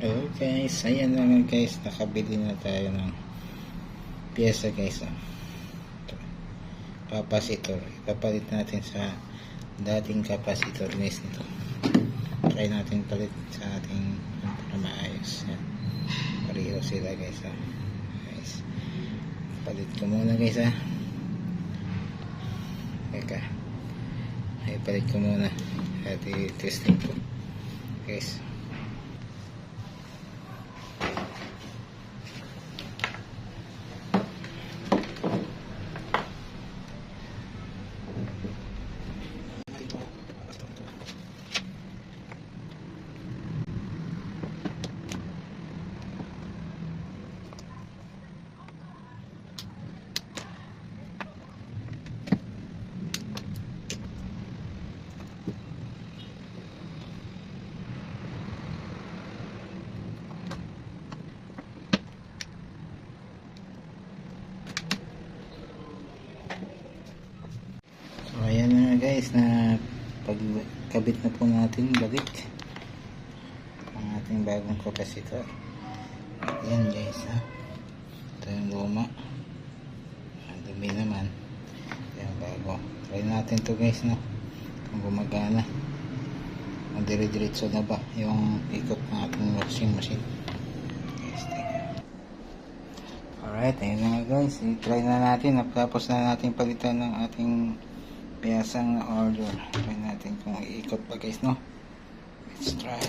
Hello guys, ayan naman guys, nakabili na tayo ng pyesa guys. Capacitor, ipapalit natin sa dating capacitor nito. Try natin palit sa ating para maayos. Yan. Pareho sila guys. Guys, palit ko muna guys Teka, ay palit ko muna at i-testing ko guys. So ayan na guys, na pagkabit na po natin balik ang ating bagong capacitor. Ayan guys ito yung luma, ang dumi naman, yung bago. Try natin to guys kung gumagana, kung dire-diretso na ba yung ikot ng ating washing machine guys. Alright, ayun na guys, i-try na natin. Tapos na natin palitan ng ating piyasang na order. Try natin kung iikot pa guys, let's try.